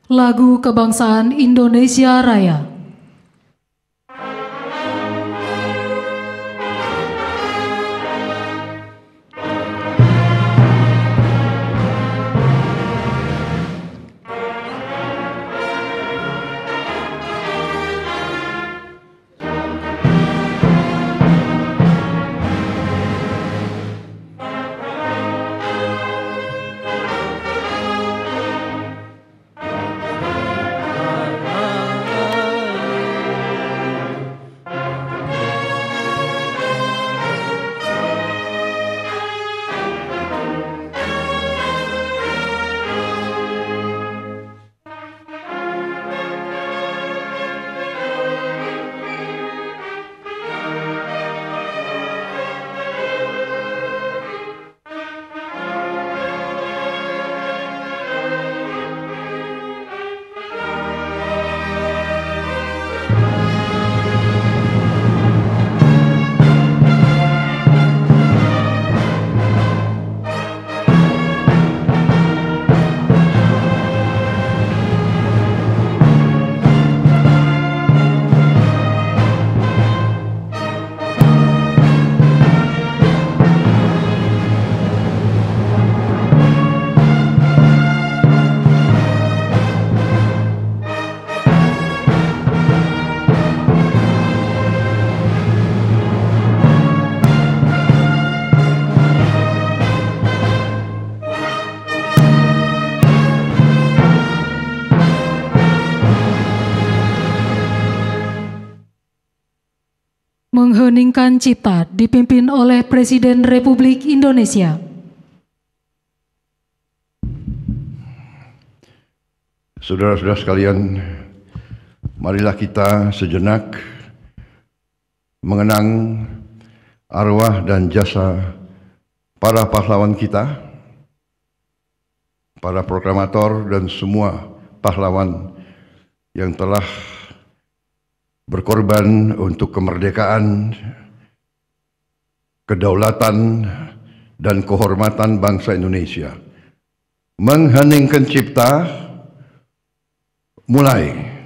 Lagu Kebangsaan Indonesia Raya. Mengheningkan cipta dipimpin oleh Presiden Republik Indonesia. Saudara-saudara sekalian, marilah kita sejenak mengenang arwah dan jasa para pahlawan kita, para proklamator dan semua pahlawan yang telah berkorban untuk kemerdekaan, kedaulatan, dan kehormatan bangsa Indonesia. Mengheningkan cipta, mulai.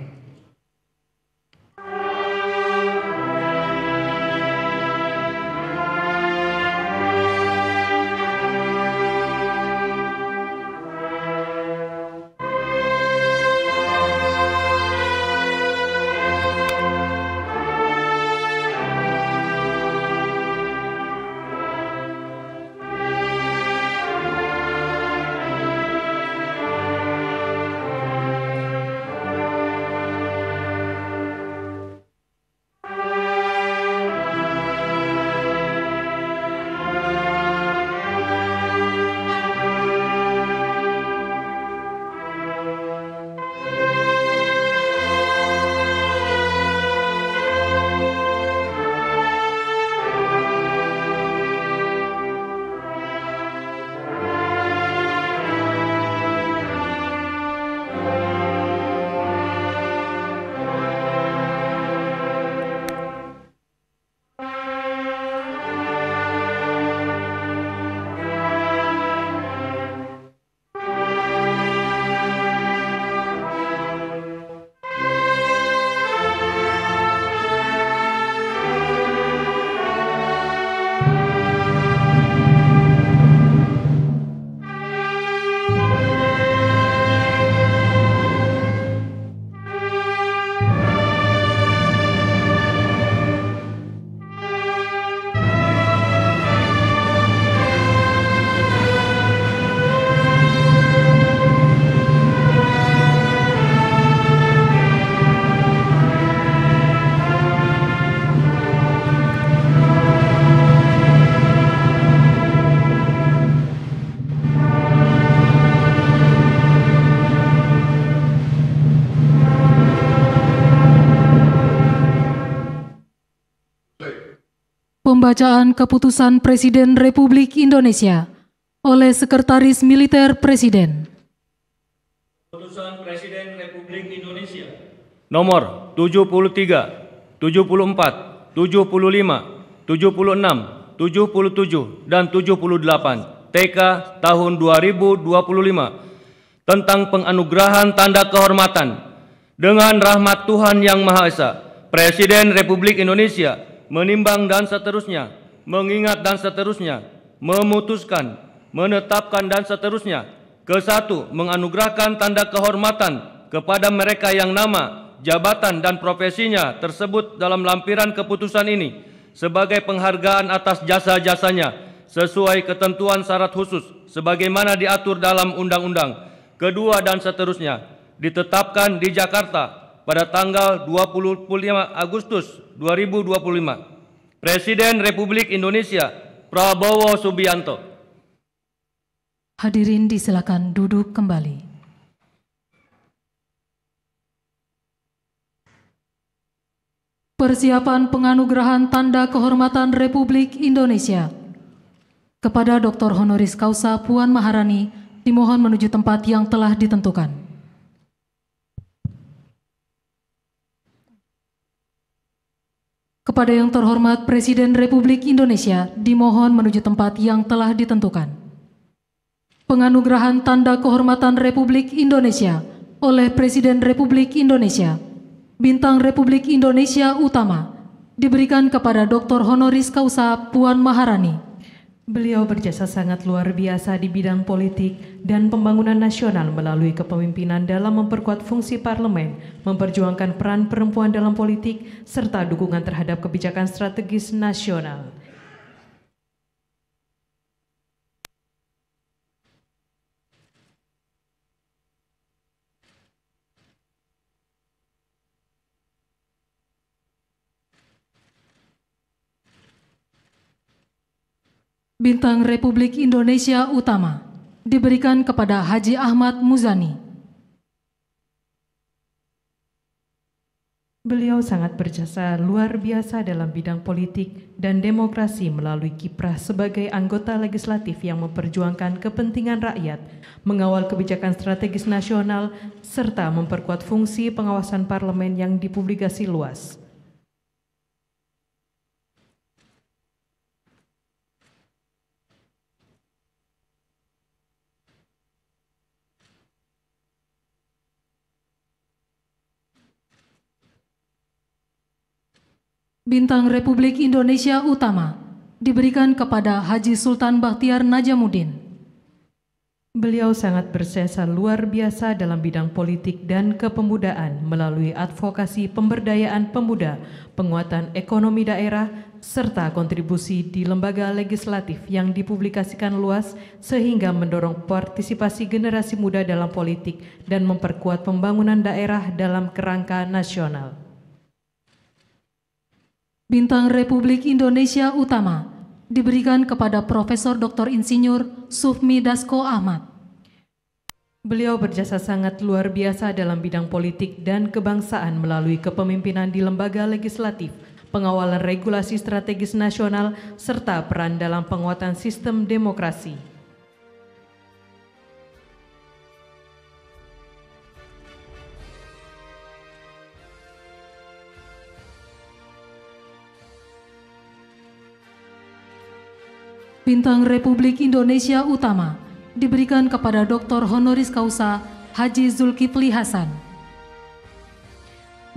Pembacaan Keputusan Presiden Republik Indonesia oleh Sekretaris Militer Presiden. Keputusan Presiden Republik Indonesia nomor 73, 74, 75, 76, 77, dan 78 TK tahun 2025 tentang penganugerahan tanda kehormatan. Dengan rahmat Tuhan Yang Maha Esa, Presiden Republik Indonesia menimbang dan seterusnya, mengingat dan seterusnya, memutuskan, menetapkan dan seterusnya. Ke-1, menganugerahkan tanda kehormatan kepada mereka yang nama, jabatan dan profesinya tersebut dalam lampiran keputusan ini sebagai penghargaan atas jasa-jasanya sesuai ketentuan syarat khusus sebagaimana diatur dalam undang-undang. Kedua dan seterusnya ditetapkan di Jakarta pada tanggal 25 Agustus 2025. Presiden Republik Indonesia Prabowo Subianto. Hadirin disilakan duduk kembali. Persiapan penganugerahan tanda kehormatan Republik Indonesia kepada Dr. Honoris Causa Puan Maharani dimohon menuju tempat yang telah ditentukan. Kepada yang terhormat Presiden Republik Indonesia dimohon menuju tempat yang telah ditentukan. Penganugerahan tanda kehormatan Republik Indonesia oleh Presiden Republik Indonesia, Bintang Republik Indonesia Utama, diberikan kepada Dr. Honoris Causa Puan Maharani. Beliau berjasa sangat luar biasa di bidang politik dan pembangunan nasional melalui kepemimpinan dalam memperkuat fungsi parlemen, memperjuangkan peran perempuan dalam politik, serta dukungan terhadap kebijakan strategis nasional. Bintang Republik Indonesia Utama diberikan kepada Haji Ahmad Muzani. Beliau sangat berjasa luar biasa dalam bidang politik dan demokrasi melalui kiprah sebagai anggota legislatif yang memperjuangkan kepentingan rakyat, mengawal kebijakan strategis nasional, serta memperkuat fungsi pengawasan parlemen yang dipublikasi luas. Bintang Republik Indonesia Utama diberikan kepada Haji Sultan Bakhtiar Najamuddin. Beliau sangat berjasa luar biasa dalam bidang politik dan kepemudaan melalui advokasi pemberdayaan pemuda, penguatan ekonomi daerah, serta kontribusi di lembaga legislatif yang dipublikasikan luas sehingga mendorong partisipasi generasi muda dalam politik dan memperkuat pembangunan daerah dalam kerangka nasional. Bintang Republik Indonesia Utama diberikan kepada Profesor Dr. Insinyur Sufmi Dasko Ahmad. Beliau berjasa sangat luar biasa dalam bidang politik dan kebangsaan melalui kepemimpinan di lembaga legislatif, pengawalan regulasi strategis nasional, serta peran dalam penguatan sistem demokrasi. Bintang Republik Indonesia Utama diberikan kepada Dr. Honoris Causa Haji Zulkifli Hasan.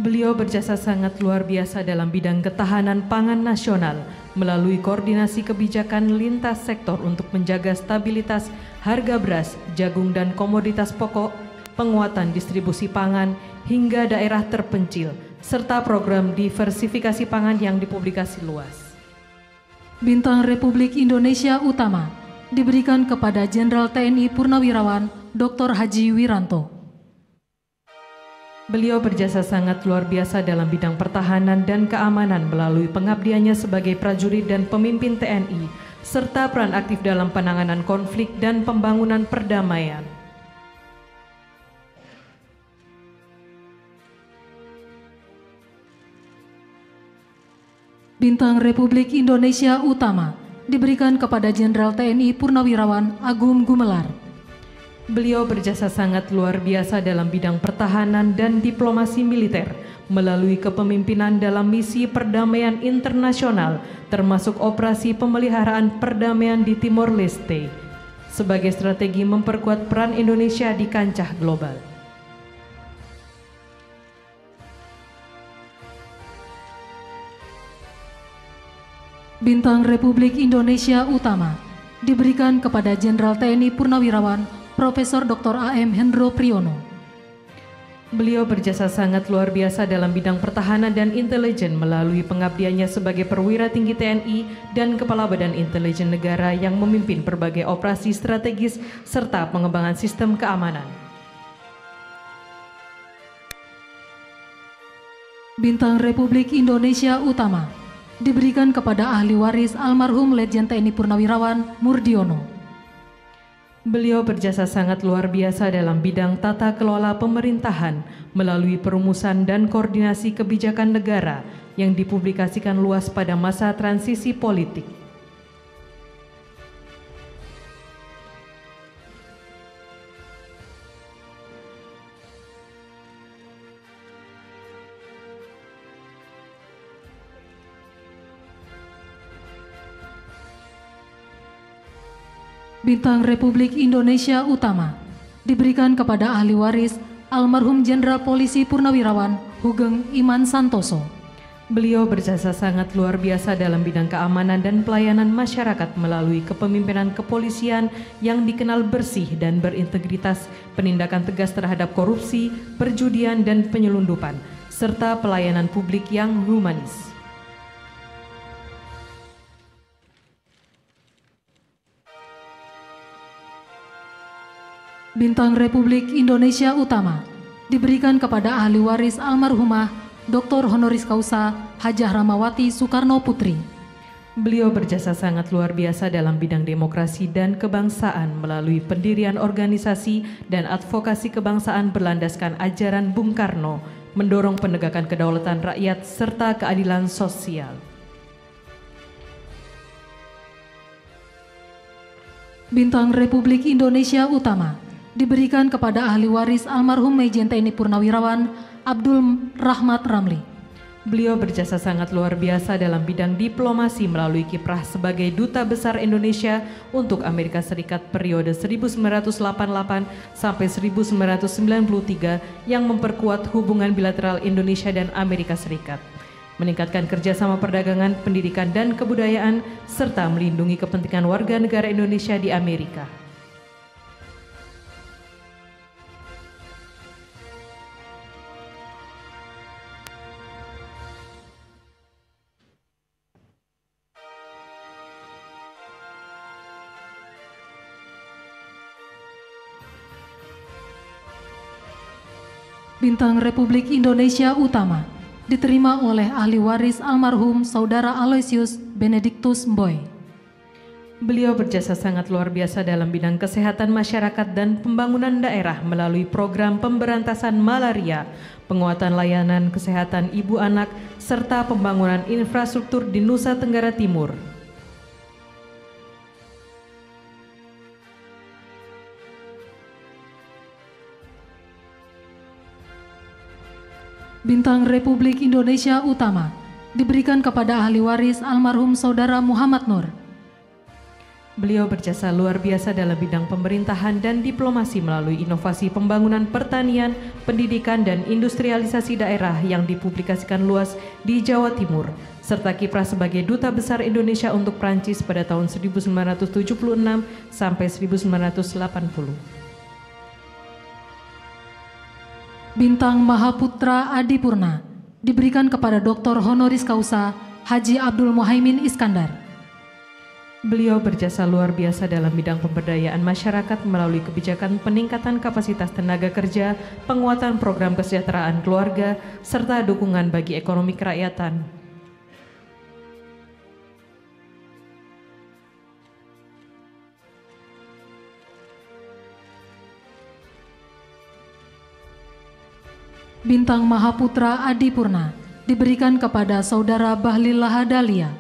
Beliau berjasa sangat luar biasa dalam bidang ketahanan pangan nasional melalui koordinasi kebijakan lintas sektor untuk menjaga stabilitas harga beras, jagung dan komoditas pokok, penguatan distribusi pangan hingga daerah terpencil, serta program diversifikasi pangan yang dipublikasi luas. Bintang Republik Indonesia Utama diberikan kepada Jenderal TNI Purnawirawan Dr. Haji Wiranto. Beliau berjasa sangat luar biasa dalam bidang pertahanan dan keamanan melalui pengabdiannya sebagai prajurit dan pemimpin TNI, serta peran aktif dalam penanganan konflik dan pembangunan perdamaian. Bintang Republik Indonesia Utama diberikan kepada Jenderal TNI Purnawirawan Agung Gumelar. Beliau berjasa sangat luar biasa dalam bidang pertahanan dan diplomasi militer melalui kepemimpinan dalam misi perdamaian internasional termasuk operasi pemeliharaan perdamaian di Timor Leste, sebagai strategi memperkuat peran Indonesia di kancah global. Bintang Republik Indonesia Utama diberikan kepada Jenderal TNI Purnawirawan Profesor Dr. A.M. Hendro Priyono. Beliau berjasa sangat luar biasa dalam bidang pertahanan dan intelijen melalui pengabdiannya sebagai perwira tinggi TNI dan Kepala Badan Intelijen Negara yang memimpin berbagai operasi strategis serta pengembangan sistem keamanan. Bintang Republik Indonesia Utama diberikan kepada ahli waris almarhum Letjen TNI Purnawirawan Murdiono. Beliau berjasa sangat luar biasa dalam bidang tata kelola pemerintahan melalui perumusan dan koordinasi kebijakan negara yang dipublikasikan luas pada masa transisi politik. Bintang Republik Indonesia Utama diberikan kepada ahli waris almarhum Jenderal Polisi Purnawirawan Hugeng Iman Santoso. Beliau berjasa sangat luar biasa dalam bidang keamanan dan pelayanan masyarakat melalui kepemimpinan kepolisian yang dikenal bersih dan berintegritas, penindakan tegas terhadap korupsi, perjudian dan penyelundupan, serta pelayanan publik yang humanis. Bintang Republik Indonesia Utama diberikan kepada ahli waris almarhumah Dr. Honoris Causa Hajah Ramawati Soekarno Putri. Beliau berjasa sangat luar biasa dalam bidang demokrasi dan kebangsaan melalui pendirian organisasi dan advokasi kebangsaan berlandaskan ajaran Bung Karno, mendorong penegakan kedaulatan rakyat serta keadilan sosial. Bintang Republik Indonesia Utama diberikan kepada ahli waris almarhum Majen TNI Purnawirawan Abdul Rahmat Ramli. Beliau berjasa sangat luar biasa dalam bidang diplomasi melalui kiprah sebagai Duta Besar Indonesia untuk Amerika Serikat periode 1988 sampai 1993 yang memperkuat hubungan bilateral Indonesia dan Amerika Serikat, meningkatkan kerjasama perdagangan, pendidikan, dan kebudayaan, serta melindungi kepentingan warga negara Indonesia di Amerika. Bintang Republik Indonesia Utama diterima oleh ahli waris almarhum Saudara Aloysius Benedictus Mboy. Beliau berjasa sangat luar biasa dalam bidang kesehatan masyarakat dan pembangunan daerah melalui program pemberantasan malaria, penguatan layanan kesehatan ibu anak, serta pembangunan infrastruktur di Nusa Tenggara Timur. Bintang Republik Indonesia Utama diberikan kepada ahli waris almarhum Saudara Muhammad Nur. Beliau berjasa luar biasa dalam bidang pemerintahan dan diplomasi melalui inovasi pembangunan pertanian, pendidikan, dan industrialisasi daerah yang dipublikasikan luas di Jawa Timur, serta kiprah sebagai Duta Besar Indonesia untuk Prancis pada tahun 1976 sampai 1980. Bintang Mahaputra Adipurna diberikan kepada Dr. Honoris Causa Haji Abdul Muhaimin Iskandar. Beliau berjasa luar biasa dalam bidang pemberdayaan masyarakat melalui kebijakan peningkatan kapasitas tenaga kerja, penguatan program kesejahteraan keluarga, serta dukungan bagi ekonomi kerakyatan. Bintang Mahaputra Adipurna diberikan kepada Saudara Bahlil Lahadalia.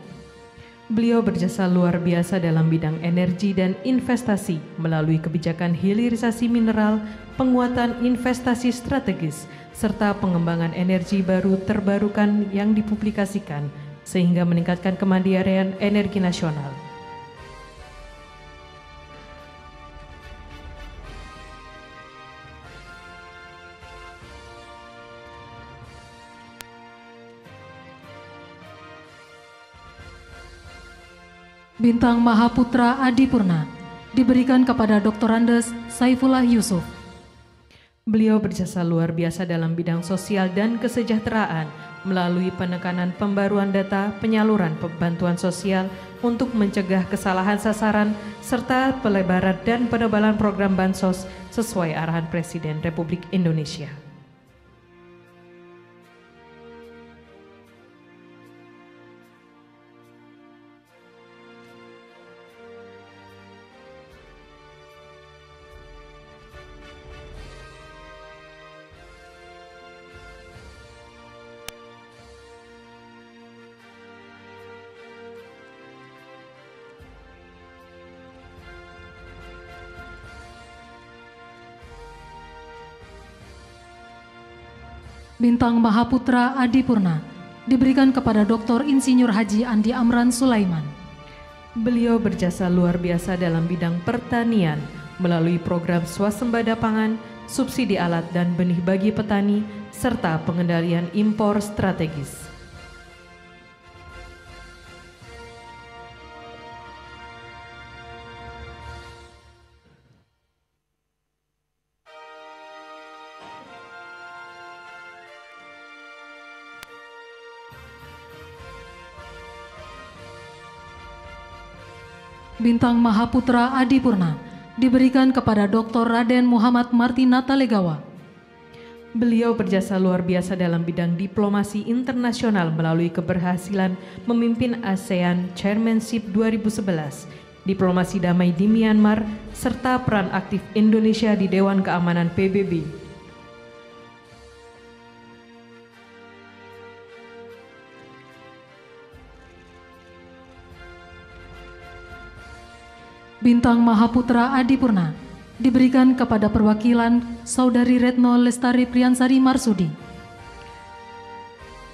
Beliau berjasa luar biasa dalam bidang energi dan investasi melalui kebijakan hilirisasi mineral, penguatan investasi strategis, serta pengembangan energi baru terbarukan yang dipublikasikan sehingga meningkatkan kemandirian energi nasional. Bintang Mahaputra Adipurna diberikan kepada Dr. Andes Saifullah Yusuf. Beliau berjasa luar biasa dalam bidang sosial dan kesejahteraan melalui penekanan pembaruan data, penyaluran bantuan sosial untuk mencegah kesalahan sasaran, serta pelebaran dan penebalan program bansos sesuai arahan Presiden Republik Indonesia. Bintang Mahaputra Adipurna diberikan kepada Dr. Insinyur Haji Andi Amran Sulaiman. Beliau berjasa luar biasa dalam bidang pertanian melalui program swasembada pangan, subsidi alat dan benih bagi petani, serta pengendalian impor strategis. Bintang Mahaputra Adipurna diberikan kepada Dr. Raden Muhammad Martinata Legawa. Beliau berjasa luar biasa dalam bidang diplomasi internasional melalui keberhasilan memimpin ASEAN Chairmanship 2011, diplomasi damai di Myanmar, serta peran aktif Indonesia di Dewan Keamanan PBB. Bintang Mahaputra Adipurna diberikan kepada perwakilan Saudari Retno Lestari Priyansari Marsudi.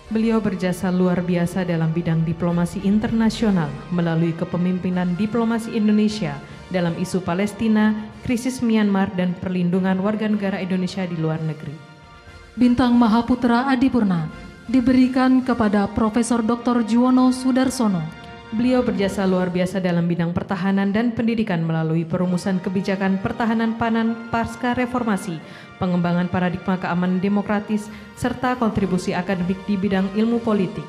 Beliau berjasa luar biasa dalam bidang diplomasi internasional melalui kepemimpinan diplomasi Indonesia dalam isu Palestina, krisis Myanmar, dan perlindungan warga negara Indonesia di luar negeri. Bintang Mahaputra Adipurna diberikan kepada Profesor Dr. Juwono Sudarsono. Beliau berjasa luar biasa dalam bidang pertahanan dan pendidikan melalui perumusan kebijakan pertahanan pangan pasca reformasi, pengembangan paradigma keamanan demokratis, serta kontribusi akademik di bidang ilmu politik.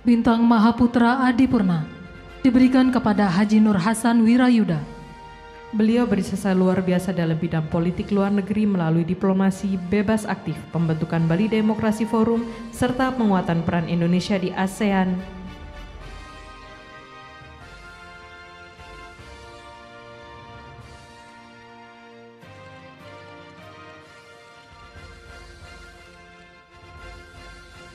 Bintang Mahaputra Adipurna diberikan kepada Haji Nur Hasan Wirayuda. Beliau berjasa luar biasa dalam bidang politik luar negeri melalui diplomasi bebas aktif, pembentukan Bali Demokrasi Forum, serta penguatan peran Indonesia di ASEAN.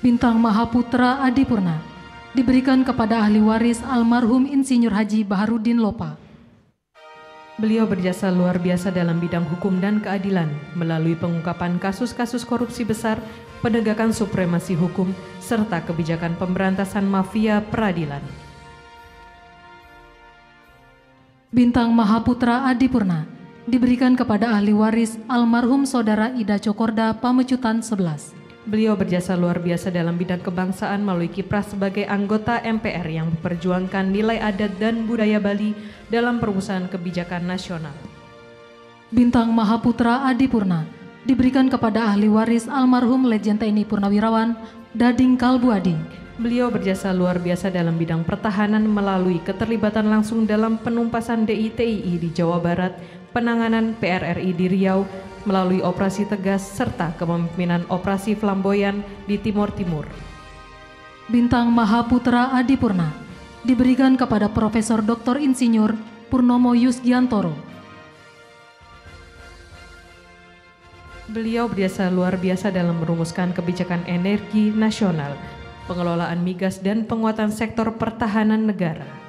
Bintang Mahaputra Adipurna diberikan kepada ahli waris almarhum Insinyur Haji Baharudin Lopa. Beliau berjasa luar biasa dalam bidang hukum dan keadilan melalui pengungkapan kasus-kasus korupsi besar, penegakan supremasi hukum, serta kebijakan pemberantasan mafia peradilan. Bintang Mahaputra Adipurna diberikan kepada ahli waris almarhum Saudara Ida Cokorda Pamecutan 11. Beliau berjasa luar biasa dalam bidang kebangsaan melalui kiprah sebagai anggota MPR yang memperjuangkan nilai adat dan budaya Bali dalam perumusan kebijakan nasional. Bintang Mahaputra Adipurna diberikan kepada ahli waris almarhum Legend TNI Purnawirawan Dading Kalbuadi. Beliau berjasa luar biasa dalam bidang pertahanan melalui keterlibatan langsung dalam penumpasan DITII di Jawa Barat, penanganan PRRI di Riau, melalui operasi Tegas, serta kepemimpinan operasi Flamboyan di Timur Timur. Bintang Mahaputra Adipurna diberikan kepada Profesor Dr. Insinyur Purnomo Yusgiantoro. Beliau berjasa luar biasa dalam merumuskan kebijakan energi nasional, pengelolaan migas, dan penguatan sektor pertahanan negara.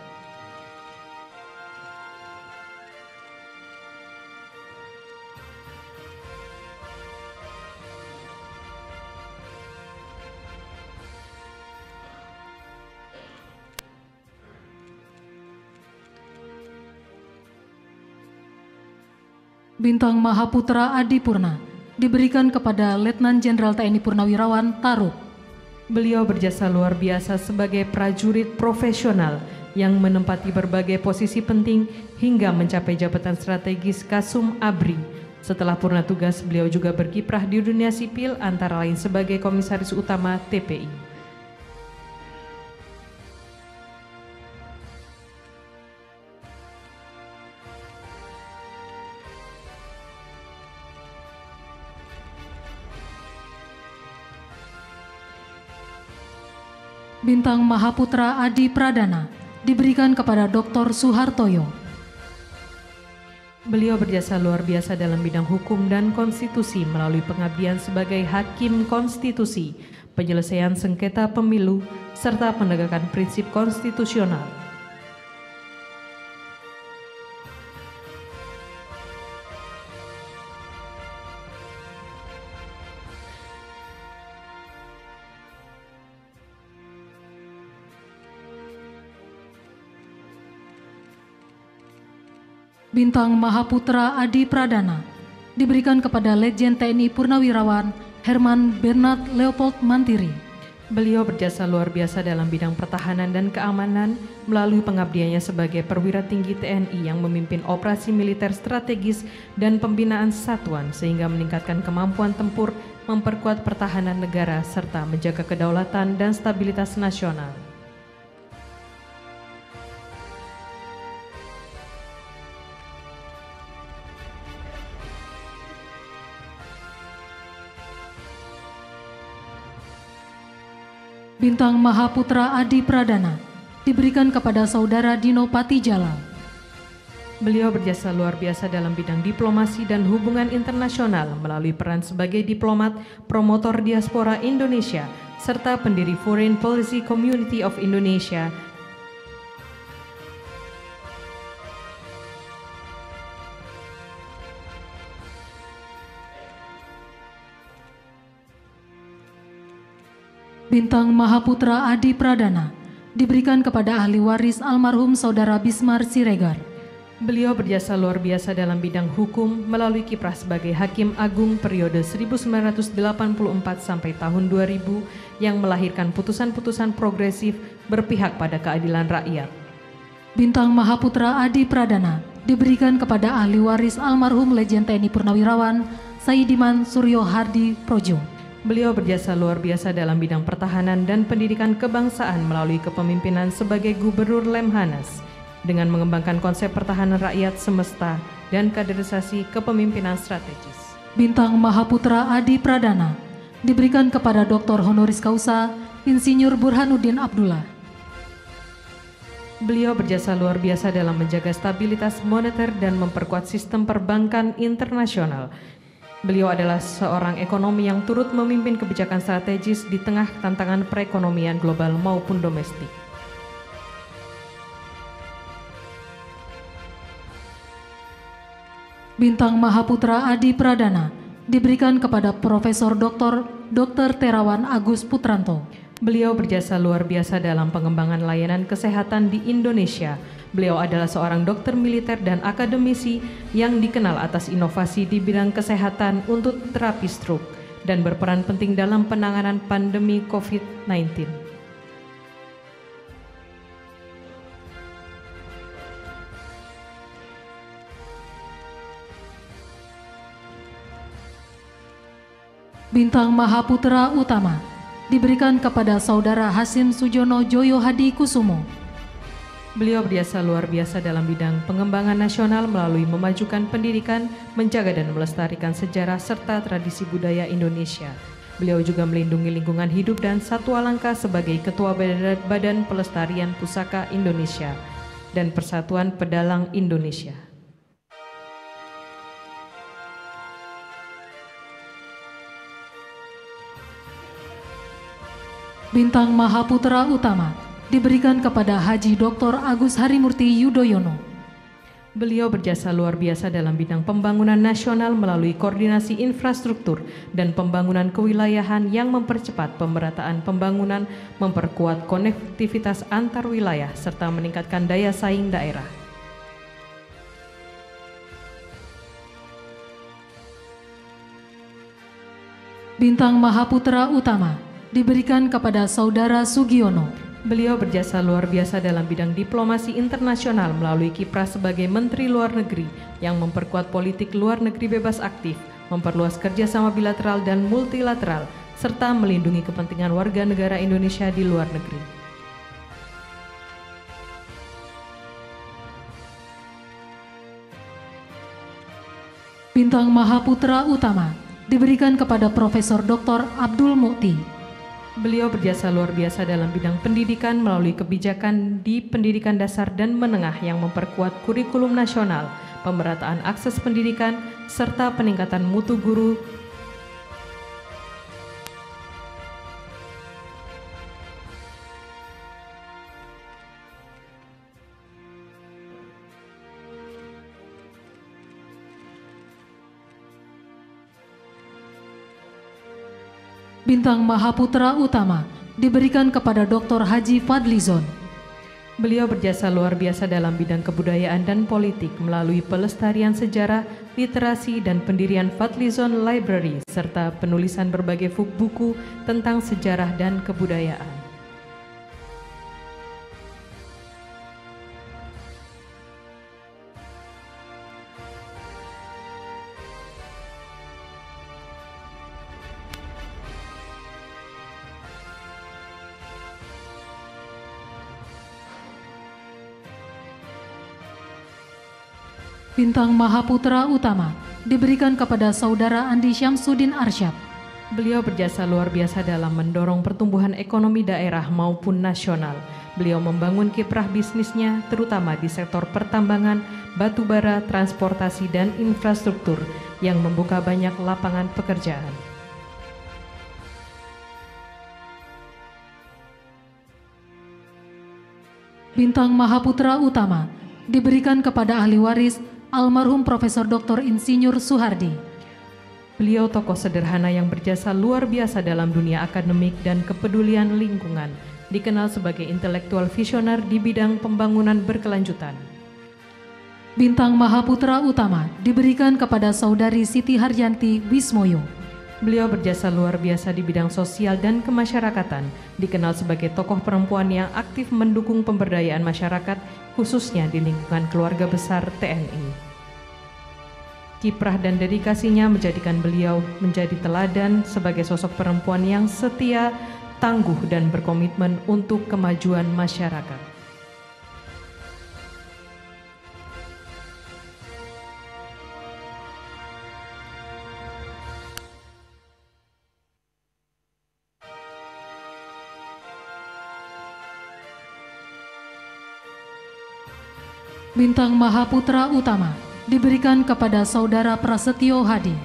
Bintang Mahaputra Adi Purna diberikan kepada Letnan Jenderal TNI Purnawirawan Tarub. Beliau berjasa luar biasa sebagai prajurit profesional yang menempati berbagai posisi penting hingga mencapai jabatan strategis Kasum Abri. Setelah purna tugas, beliau juga berkiprah di dunia sipil antara lain sebagai Komisaris Utama TPI. Bintang Mahaputra Adi Pradana diberikan kepada Dr. Suhartoyo. Beliau berjasa luar biasa dalam bidang hukum dan konstitusi melalui pengabdian sebagai hakim konstitusi, penyelesaian sengketa pemilu, serta penegakan prinsip konstitusional. Bintang Mahaputra Adi Pradana diberikan kepada Letjen TNI Purnawirawan Herman Bernard Leopold Mantiri. Beliau berjasa luar biasa dalam bidang pertahanan dan keamanan melalui pengabdiannya sebagai perwira tinggi TNI yang memimpin operasi militer strategis dan pembinaan satuan sehingga meningkatkan kemampuan tempur, memperkuat pertahanan negara, serta menjaga kedaulatan dan stabilitas nasional. Bintang Mahaputra Adi Pradana diberikan kepada Saudara Dino Patijalal. Beliau berjasa luar biasa dalam bidang diplomasi dan hubungan internasional melalui peran sebagai diplomat, promotor diaspora Indonesia, serta pendiri Foreign Policy Community of Indonesia. Bintang Mahaputra Adi Pradana diberikan kepada ahli waris almarhum Saudara Bismar Siregar. Beliau berjasa luar biasa dalam bidang hukum melalui kiprah sebagai Hakim Agung periode 1984 sampai tahun 2000 yang melahirkan putusan-putusan progresif berpihak pada keadilan rakyat. Bintang Mahaputra Adi Pradana diberikan kepada ahli waris almarhum Letjen TNI Purnawirawan Saidiman Suryo Hardi Projo. Beliau berjasa luar biasa dalam bidang pertahanan dan pendidikan kebangsaan melalui kepemimpinan sebagai Gubernur Lemhanas dengan mengembangkan konsep pertahanan rakyat semesta dan kaderisasi kepemimpinan strategis. Bintang Mahaputra Adi Pradana diberikan kepada Dr. Honoris Causa Insinyur Burhanuddin Abdullah. Beliau berjasa luar biasa dalam menjaga stabilitas moneter dan memperkuat sistem perbankan internasional. Beliau adalah seorang ekonomi yang turut memimpin kebijakan strategis di tengah tantangan perekonomian global maupun domestik. Bintang Mahaputra Adi Pradana diberikan kepada Profesor Dr. Terawan Agus Putranto. Beliau berjasa luar biasa dalam pengembangan layanan kesehatan di Indonesia. Beliau adalah seorang dokter militer dan akademisi yang dikenal atas inovasi di bidang kesehatan untuk terapi stroke dan berperan penting dalam penanganan pandemi COVID-19. Bintang Mahaputra Utama diberikan kepada Saudara Hasim Sujono Joyo Hadi Kusumo. Beliau berjasa luar biasa dalam bidang pengembangan nasional melalui memajukan pendidikan, menjaga dan melestarikan sejarah serta tradisi budaya Indonesia. Beliau juga melindungi lingkungan hidup dan satwa langka sebagai Ketua Badan Pelestarian Pusaka Indonesia dan Persatuan Pedalang Indonesia. Bintang Mahaputra Utama diberikan kepada Haji Dr. Agus Harimurti Yudhoyono. Beliau berjasa luar biasa dalam bidang pembangunan nasional melalui koordinasi infrastruktur dan pembangunan kewilayahan yang mempercepat pemerataan pembangunan, memperkuat konektivitas antar wilayah, serta meningkatkan daya saing daerah. Bintang Mahaputra Utama diberikan kepada Saudara Sugiono. Beliau berjasa luar biasa dalam bidang diplomasi internasional melalui kiprah sebagai Menteri Luar Negeri yang memperkuat politik luar negeri bebas aktif, memperluas kerjasama bilateral dan multilateral, serta melindungi kepentingan warga negara Indonesia di luar negeri. Bintang Mahaputra Utama diberikan kepada Profesor Dr. Abdul Mukti. Beliau berjasa luar biasa dalam bidang pendidikan melalui kebijakan di pendidikan dasar dan menengah yang memperkuat kurikulum nasional, pemerataan akses pendidikan, serta peningkatan mutu guru. Bintang Mahaputra Utama diberikan kepada Dr. Haji Fadlizon. Beliau berjasa luar biasa dalam bidang kebudayaan dan politik melalui pelestarian sejarah, literasi, dan pendirian Fadlizon Library, serta penulisan berbagai buku tentang sejarah dan kebudayaan. Bintang Mahaputra Utama diberikan kepada Saudara Andi Syamsuddin Arsyad. Beliau berjasa luar biasa dalam mendorong pertumbuhan ekonomi daerah maupun nasional. Beliau membangun kiprah bisnisnya terutama di sektor pertambangan, batubara, transportasi, dan infrastruktur yang membuka banyak lapangan pekerjaan. Bintang Mahaputra Utama diberikan kepada ahli waris almarhum Profesor Dr. Insinyur Soehardi. Beliau tokoh sederhana yang berjasa luar biasa dalam dunia akademik dan kepedulian lingkungan, dikenal sebagai intelektual visioner di bidang pembangunan berkelanjutan. Bintang Mahaputra Utama diberikan kepada Saudari Siti Haryanti Wismoyo. Beliau berjasa luar biasa di bidang sosial dan kemasyarakatan, dikenal sebagai tokoh perempuan yang aktif mendukung pemberdayaan masyarakat, khususnya di lingkungan keluarga besar TNI. Kiprah dan dedikasinya menjadikan beliau menjadi teladan sebagai sosok perempuan yang setia, tangguh, dan berkomitmen untuk kemajuan masyarakat. Bintang Mahaputra Utama diberikan kepada Saudara Prasetyo Hadi.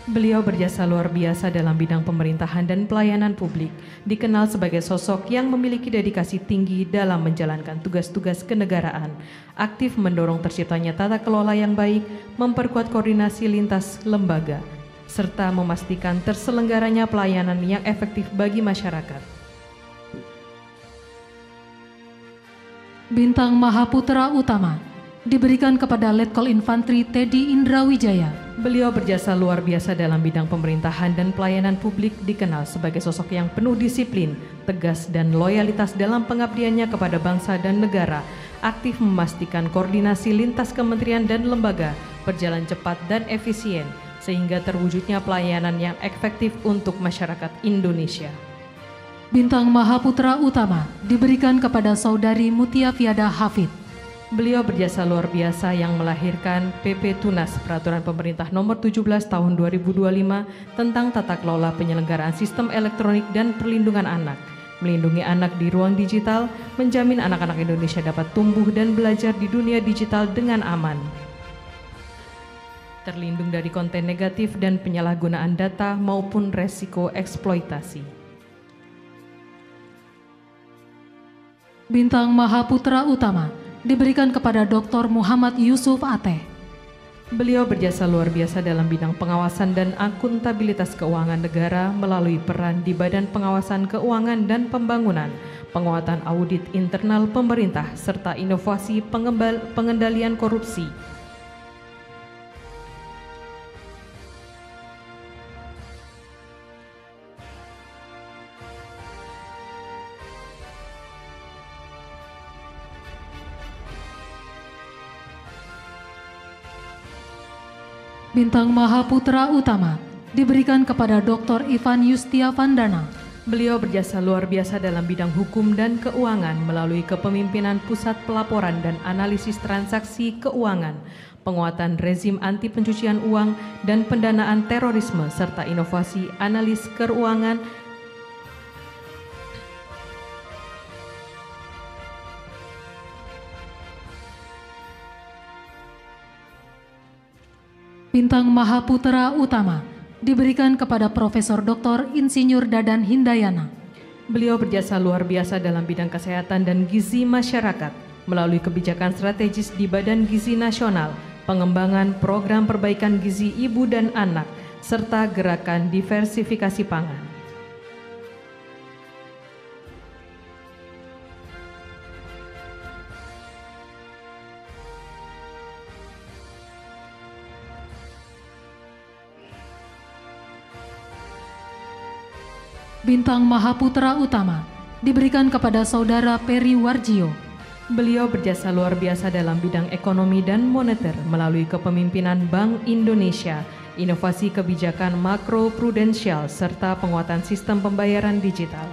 Beliau berjasa luar biasa dalam bidang pemerintahan dan pelayanan publik, dikenal sebagai sosok yang memiliki dedikasi tinggi dalam menjalankan tugas-tugas kenegaraan, aktif mendorong terciptanya tata kelola yang baik, memperkuat koordinasi lintas lembaga, serta memastikan terselenggaranya pelayanan yang efektif bagi masyarakat. Bintang Mahaputra Utama diberikan kepada Letkol Infantri Teddy Indrawijaya. Beliau berjasa luar biasa dalam bidang pemerintahan dan pelayanan publik, dikenal sebagai sosok yang penuh disiplin, tegas, dan loyalitas dalam pengabdiannya kepada bangsa dan negara, aktif memastikan koordinasi lintas kementerian dan lembaga berjalan cepat dan efisien, sehingga terwujudnya pelayanan yang efektif untuk masyarakat Indonesia. Bintang Mahaputra Utama diberikan kepada Saudari Mutia Fiada Hafid. Beliau berjasa luar biasa yang melahirkan PP Tunas Peraturan Pemerintah Nomor 17 Tahun 2025 tentang tata kelola penyelenggaraan sistem elektronik dan perlindungan anak, melindungi anak di ruang digital, menjamin anak-anak Indonesia dapat tumbuh dan belajar di dunia digital dengan aman, terlindung dari konten negatif dan penyalahgunaan data maupun resiko eksploitasi. Bintang Mahaputra Utama diberikan kepada Dr. Muhammad Yusuf Ateh. Beliau berjasa luar biasa dalam bidang pengawasan dan akuntabilitas keuangan negara melalui peran di Badan Pengawasan Keuangan dan Pembangunan, penguatan audit internal pemerintah, serta inovasi pengendalian korupsi. Bintang Mahaputra Utama diberikan kepada Dr. Ivan Yustia Vandana. Beliau berjasa luar biasa dalam bidang hukum dan keuangan melalui kepemimpinan Pusat Pelaporan dan Analisis Transaksi Keuangan, penguatan rezim anti pencucian uang dan pendanaan terorisme, serta inovasi analis keuangan. Bintang Mahaputra Utama diberikan kepada Profesor Dr. Insinyur Dadan Hindayana. Beliau berjasa luar biasa dalam bidang kesehatan dan gizi masyarakat melalui kebijakan strategis di Badan Gizi Nasional, pengembangan program perbaikan gizi ibu dan anak, serta gerakan diversifikasi pangan. Bintang Mahaputra Utama diberikan kepada Saudara Peri Warjio. Beliau berjasa luar biasa dalam bidang ekonomi dan moneter melalui kepemimpinan Bank Indonesia, inovasi kebijakan makro prudensial, serta penguatan sistem pembayaran digital.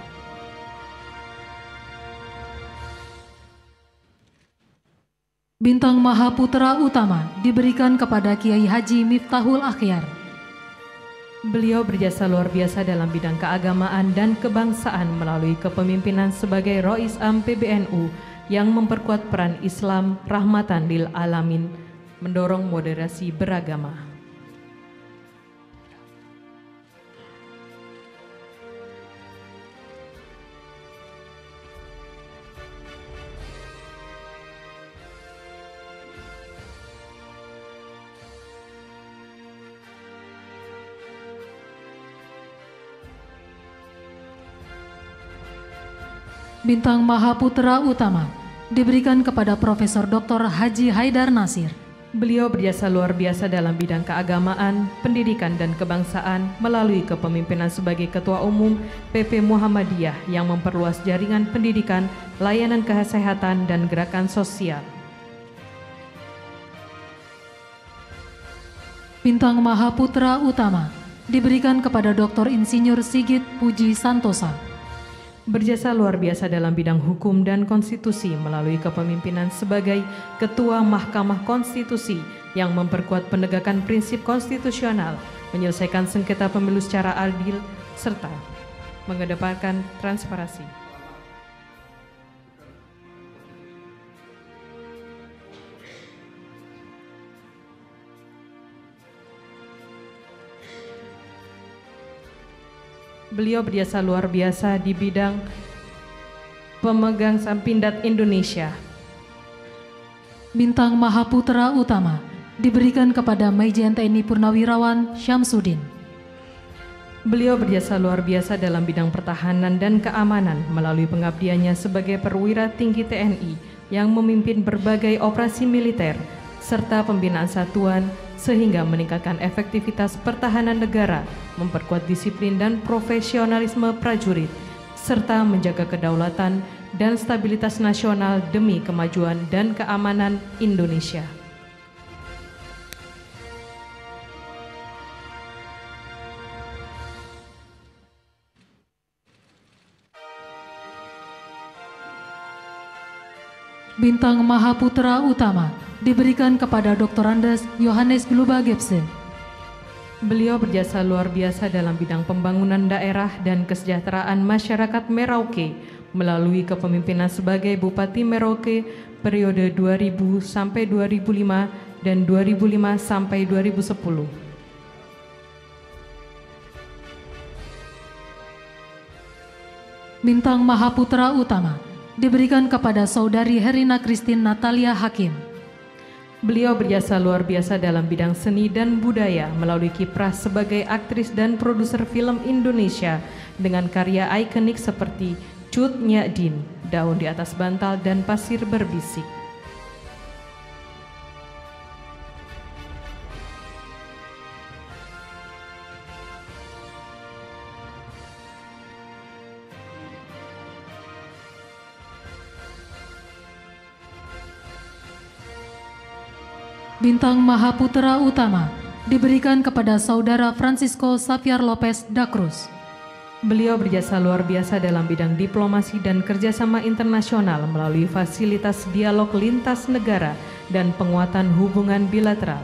Bintang Mahaputra Utama diberikan kepada Kiai Haji Miftahul Akhyar. Beliau berjasa luar biasa dalam bidang keagamaan dan kebangsaan melalui kepemimpinan sebagai Rois Am PBNU yang memperkuat peran Islam rahmatan lil alamin, mendorong moderasi beragama. Bintang Mahaputra Utama diberikan kepada Profesor Dr. Haji Haidar Nasir. Beliau berjasa luar biasa dalam bidang keagamaan, pendidikan, dan kebangsaan melalui kepemimpinan sebagai Ketua Umum PP Muhammadiyah yang memperluas jaringan pendidikan, layanan kesehatan, dan gerakan sosial. Bintang Mahaputra Utama diberikan kepada Dr. Insinyur Sigit Puji Santosa. Berjasa luar biasa dalam bidang hukum dan konstitusi melalui kepemimpinan sebagai Ketua Mahkamah Konstitusi yang memperkuat penegakan prinsip konstitusional, menyelesaikan sengketa pemilu secara adil, serta mengedepankan transparansi. Beliau berjasa luar biasa di bidang pemegang saham Pindad Indonesia. Bintang Mahaputra Utama diberikan kepada Maijen TNI Purnawirawan Syamsuddin. Beliau berjasa luar biasa dalam bidang pertahanan dan keamanan melalui pengabdiannya sebagai perwira tinggi TNI yang memimpin berbagai operasi militer serta pembinaan satuan sehingga meningkatkan efektivitas pertahanan negara, memperkuat disiplin dan profesionalisme prajurit, serta menjaga kedaulatan dan stabilitas nasional demi kemajuan dan keamanan Indonesia. Bintang Mahaputra Utama diberikan kepada Dr. Andes Yohanes Gluba Gebse. Beliau berjasa luar biasa dalam bidang pembangunan daerah dan kesejahteraan masyarakat Merauke melalui kepemimpinan sebagai Bupati Merauke periode 2000 sampai 2005 dan 2005 sampai 2010. Bintang Mahaputra Utama diberikan kepada Saudari Herina Christine Natalia Hakim. Beliau berjasa luar biasa dalam bidang seni dan budaya melalui kiprah sebagai aktris dan produser film Indonesia dengan karya ikonik seperti Cut Nyak Din, Daun di Atas Bantal, dan Pasir Berbisik. Bintang Mahaputra Utama diberikan kepada Saudara Francisco Xavier Lopez da Cruz. Beliau berjasa luar biasa dalam bidang diplomasi dan kerjasama internasional melalui fasilitas dialog lintas negara dan penguatan hubungan bilateral.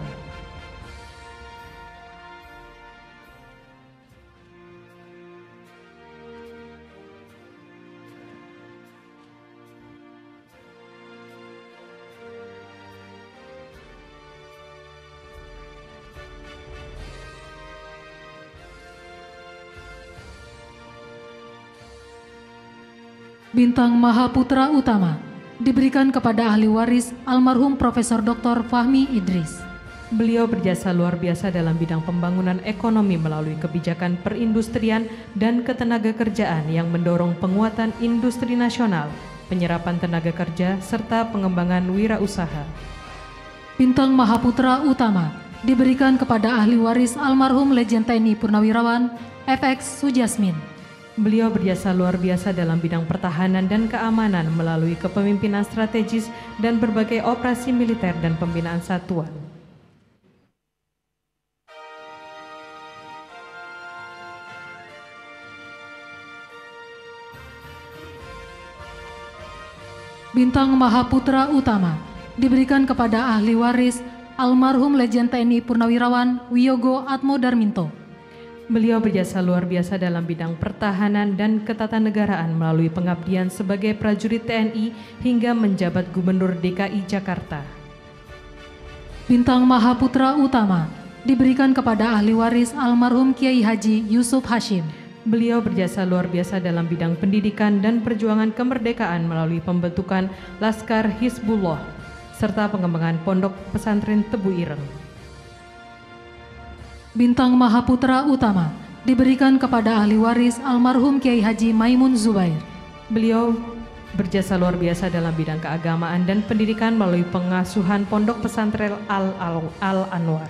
Bintang Mahaputra Utama diberikan kepada ahli waris almarhum Profesor Dr. Fahmi Idris. Beliau berjasa luar biasa dalam bidang pembangunan ekonomi melalui kebijakan perindustrian dan ketenagakerjaan yang mendorong penguatan industri nasional, penyerapan tenaga kerja, serta pengembangan wirausaha. Bintang Mahaputra Utama diberikan kepada ahli waris almarhum Legend TNI Purnawirawan FX Sujasmin. Beliau berjasa luar biasa dalam bidang pertahanan dan keamanan melalui kepemimpinan strategis dan berbagai operasi militer dan pembinaan satuan. Bintang Mahaputra Utama diberikan kepada ahli waris almarhum Legend TNI Purnawirawan Wiyogo Atmo Darminto. Beliau berjasa luar biasa dalam bidang pertahanan dan ketatanegaraan melalui pengabdian sebagai prajurit TNI hingga menjabat Gubernur DKI Jakarta. Bintang Mahaputra Utama diberikan kepada ahli waris almarhum Kiai Haji Yusuf Hashim. Beliau berjasa luar biasa dalam bidang pendidikan dan perjuangan kemerdekaan melalui pembentukan Laskar Hizbullah serta pengembangan Pondok Pesantren Tebu Ireng. Bintang Mahaputra Utama diberikan kepada ahli waris almarhum Kiai Haji Maimun Zubair. Beliau berjasa luar biasa dalam bidang keagamaan dan pendidikan melalui pengasuhan Pondok Pesantren Al-Anwar.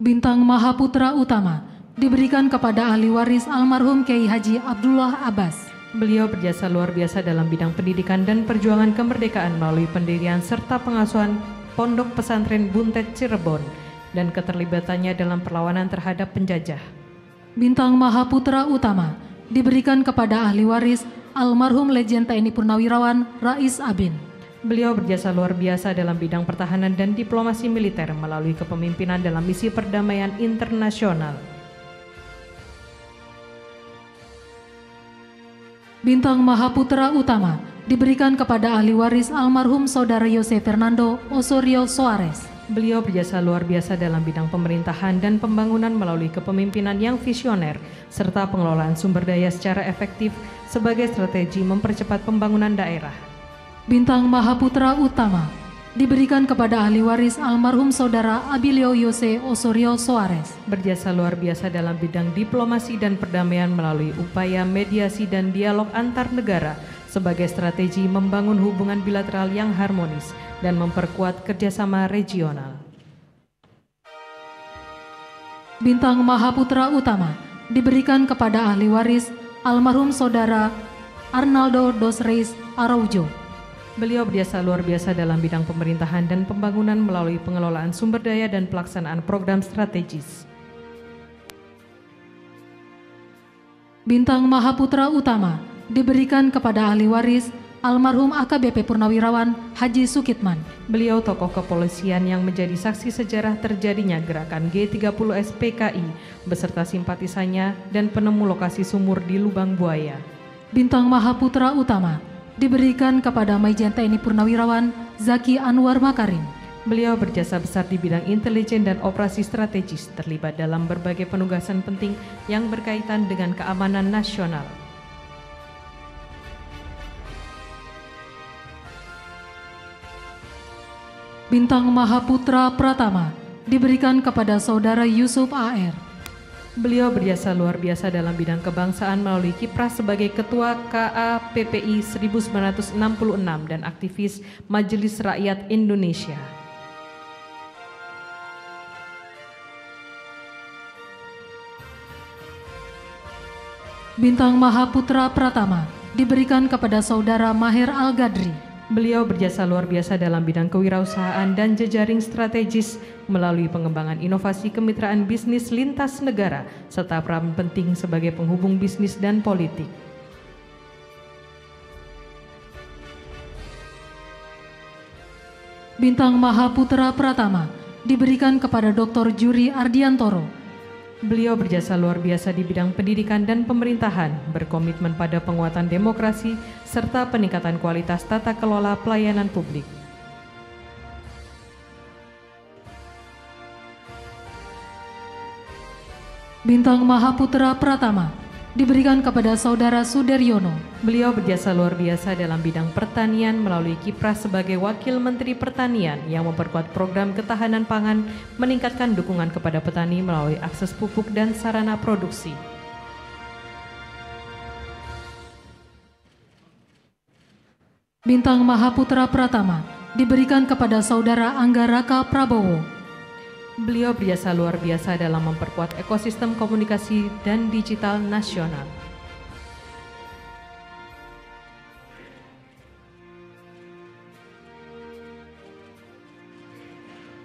Bintang Mahaputra Utama diberikan kepada ahli waris almarhum Kiai Haji Abdullah Abbas. Beliau berjasa luar biasa dalam bidang pendidikan dan perjuangan kemerdekaan melalui pendirian serta pengasuhan Pondok Pesantren Buntet Cirebon dan keterlibatannya dalam perlawanan terhadap penjajah. Bintang Mahaputra Utama diberikan kepada ahli waris almarhum Legend TNI Purnawirawan Rais Abin. Beliau berjasa luar biasa dalam bidang pertahanan dan diplomasi militer melalui kepemimpinan dalam misi perdamaian internasional. Bintang Mahaputra Utama diberikan kepada ahli waris almarhum Saudara Jose Fernando Osorio Soares. Beliau berjasa luar biasa dalam bidang pemerintahan dan pembangunan melalui kepemimpinan yang visioner serta pengelolaan sumber daya secara efektif sebagai strategi mempercepat pembangunan daerah. Bintang Mahaputra Utama diberikan kepada ahli waris almarhum Saudara Abilio Jose Osorio Soares. Berjasa luar biasa dalam bidang diplomasi dan perdamaian melalui upaya mediasi dan dialog antar negara sebagai strategi membangun hubungan bilateral yang harmonis dan memperkuat kerjasama regional. Bintang Mahaputra Utama diberikan kepada ahli waris almarhum Saudara Arnaldo dos Reis Araujo. Beliau berjasa luar biasa dalam bidang pemerintahan dan pembangunan melalui pengelolaan sumber daya dan pelaksanaan program strategis. Bintang Mahaputra Utama diberikan kepada ahli waris almarhum AKBP Purnawirawan Haji Sukitman. Beliau tokoh kepolisian yang menjadi saksi sejarah terjadinya gerakan G30 SPKI beserta simpatisannya dan penemu lokasi sumur di Lubang Buaya. Bintang Mahaputra Utama diberikan kepada Majen TNI Purnawirawan Zaki Anwar Makarim. Beliau berjasa besar di bidang intelijen dan operasi strategis, terlibat dalam berbagai penugasan penting yang berkaitan dengan keamanan nasional. Bintang Mahaputra Pratama diberikan kepada Saudara Yusuf AR. Beliau berjasa luar biasa dalam bidang kebangsaan melalui kiprah sebagai Ketua KAPPI 1966 dan aktivis Majelis Rakyat Indonesia. Bintang Mahaputra Pratama diberikan kepada Saudara Maher Al-Gadri. Beliau berjasa luar biasa dalam bidang kewirausahaan dan jejaring strategis melalui pengembangan inovasi kemitraan bisnis lintas negara serta peran penting sebagai penghubung bisnis dan politik. Bintang Mahaputra Pratama diberikan kepada Dr. Juri Ardiantoro. Beliau berjasa luar biasa di bidang pendidikan dan pemerintahan, berkomitmen pada penguatan demokrasi serta peningkatan kualitas tata kelola pelayanan publik. Bintang Mahaputra Pratama diberikan kepada Saudara Sudaryono. Beliau berjasa luar biasa dalam bidang pertanian melalui kiprah sebagai Wakil Menteri Pertanian yang memperkuat program ketahanan pangan, meningkatkan dukungan kepada petani melalui akses pupuk dan sarana produksi. Bintang Mahaputra Pratama diberikan kepada Saudara Anggaraka Prabowo. Beliau berjasa luar biasa dalam memperkuat ekosistem komunikasi dan digital nasional.